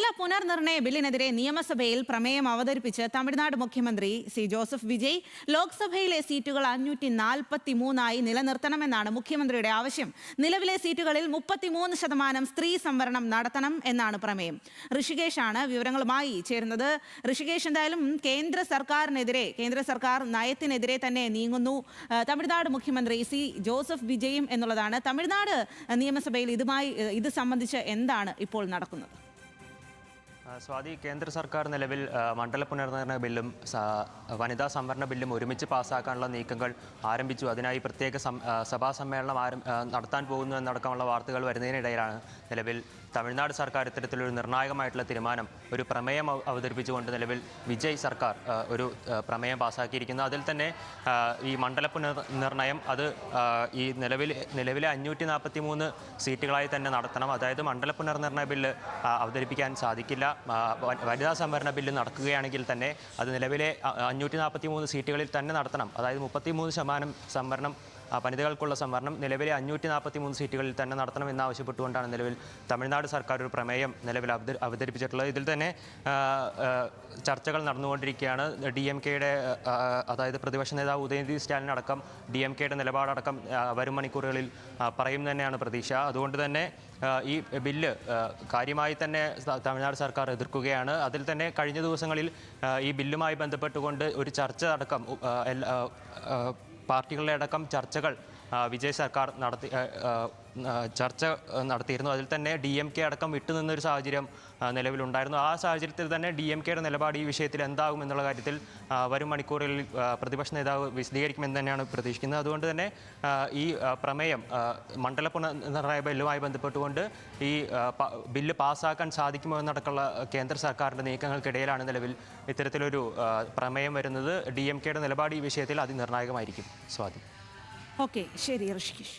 മണ്ഡല പുനർനിർണയ ബില്ലിനെതിരെ നിയമസഭയിൽ പ്രമേയം അവതരിപ്പിച്ച് തമിഴ്നാട് മുഖ്യമന്ത്രി സി ജോസഫ് വിജയ് ലോക്സഭയിലെ സീറ്റുകൾ 543 നിലനിർത്തണമെന്നാണ് മുഖ്യമന്ത്രിയുടെ ആവശ്യം. നിലവിലെ സീറ്റുകളിൽ 33% സ്ത്രീ സംവരണം നടത്തണം എന്നാണ് പ്രമേയം. ഋഷികേഷാണ് വിവരങ്ങളുമായി ചേരുന്നത്. ഋഷികേഷ്, എന്തായാലും കേന്ദ്ര സർക്കാർ നയത്തിനെതിരെ തന്നെ നീങ്ങുന്നു തമിഴ്നാട് മുഖ്യമന്ത്രി സി ജോസഫ് വിജയും എന്നുള്ളതാണ്. തമിഴ്നാട് നിയമസഭയിൽ ഇത് സംബന്ധിച്ച് എന്താണ് ഇപ്പോൾ നടക്കുന്നത്? സ്വാതി, കേന്ദ്ര സർക്കാർ നിലവിൽ മണ്ഡല പുനർനിർണയ ബില്ലും വനിതാ സംവരണ ബില്ലും ഒരുമിച്ച് പാസ്സാക്കാനുള്ള നീക്കങ്ങൾ ആരംഭിച്ചു. അതിനായി പ്രത്യേക സഭാ സമ്മേളനം നടത്താൻ പോകുന്നു എന്നടക്കമുള്ള വാർത്തകൾ വരുന്നതിനിടയിലാണ് നിലവിൽ തമിഴ്നാട് സർക്കാർ ഇത്തരത്തിലൊരു നിർണായകമായിട്ടുള്ള തീരുമാനം, ഒരു പ്രമേയം അവതരിപ്പിച്ചുകൊണ്ട് നിലവിൽ വിജയ് സർക്കാർ ഒരു പ്രമേയം പാസ്സാക്കിയിരിക്കുന്നത്. അതിൽ തന്നെ ഈ മണ്ഡല പുനർനിർണയം അത് ഈ നിലവിലെ 543 സീറ്റുകളായി തന്നെ നടത്തണം. അതായത് മണ്ഡല പുനർനിർണയ ബില്ല് അവതരിപ്പിക്കാൻ സാധിക്കില്ല. വനിതാ സംവരണ ബില്ല് നടക്കുകയാണെങ്കിൽ തന്നെ അത് നിലവിലെ 543 സീറ്റുകളിൽ തന്നെ നടത്തണം. അതായത് 33% സംവരണം, വനിതകൾക്കുള്ള സംവരണം നിലവിലെ 543 സീറ്റുകളിൽ തന്നെ നടത്തണം എന്നാവശ്യപ്പെട്ടുകൊണ്ടാണ് നിലവിൽ തമിഴ്നാട് സർക്കാർ ഒരു പ്രമേയം നിലവിൽ അവതരിപ്പിച്ചിട്ടുള്ളത്. ഇതിൽ തന്നെ ചർച്ചകൾ നടന്നുകൊണ്ടിരിക്കുകയാണ്. DMK-യുടെ അതായത് പ്രതിപക്ഷ നേതാവ് ഉദയനിധി സ്റ്റാലിൻ അടക്കം DMK-യുടെ നിലപാടടക്കം വരും മണിക്കൂറുകളിൽ പറയും തന്നെയാണ് പ്രതീക്ഷ. അതുകൊണ്ട് തന്നെ ഈ ബില്ല് കാര്യമായി തന്നെ തമിഴ്നാട് സർക്കാർ എതിർക്കുകയാണ്. അതിൽ തന്നെ കഴിഞ്ഞ ദിവസങ്ങളിൽ ഈ ബില്ലുമായി ബന്ധപ്പെട്ടുകൊണ്ട് ഒരു ചർച്ച അടക്കം പാർട്ടികളുടെ അടക്കം ചർച്ചകൾ വിജയ് സർക്കാർ നടത്തിയിരുന്നു. അതിൽ തന്നെ DMK അടക്കം വിട്ടുനിന്നൊരു സാഹചര്യം നിലവിലുണ്ടായിരുന്നു. ആ സാഹചര്യത്തിൽ തന്നെ DMK-യുടെ നിലപാട് ഈ വിഷയത്തിൽ എന്താകും എന്നുള്ള കാര്യത്തിൽ വരും മണിക്കൂറുകളിൽ പ്രതിപക്ഷ നേതാവ് വിശദീകരിക്കുമെന്ന് തന്നെയാണ് പ്രതീക്ഷിക്കുന്നത്. അതുകൊണ്ട് തന്നെ ഈ പ്രമേയം മണ്ഡല പുനർനിർണയ ബില്ലുമായി ബന്ധപ്പെട്ടുകൊണ്ട് ഈ ബില്ല് പാസ്സാക്കാൻ സാധിക്കുമോ എന്നടക്കമുള്ള കേന്ദ്ര സർക്കാരിൻ്റെ നീക്കങ്ങൾക്കിടയിലാണ് നിലവിൽ ഇത്തരത്തിലൊരു പ്രമേയം വരുന്നത്. DMK-യുടെ നിലപാട് ഈ വിഷയത്തിൽ അതിനിർണായകമായിരിക്കും. സ്വാതി. ഓക്കെ, ശരി ഋഷികേഷ്.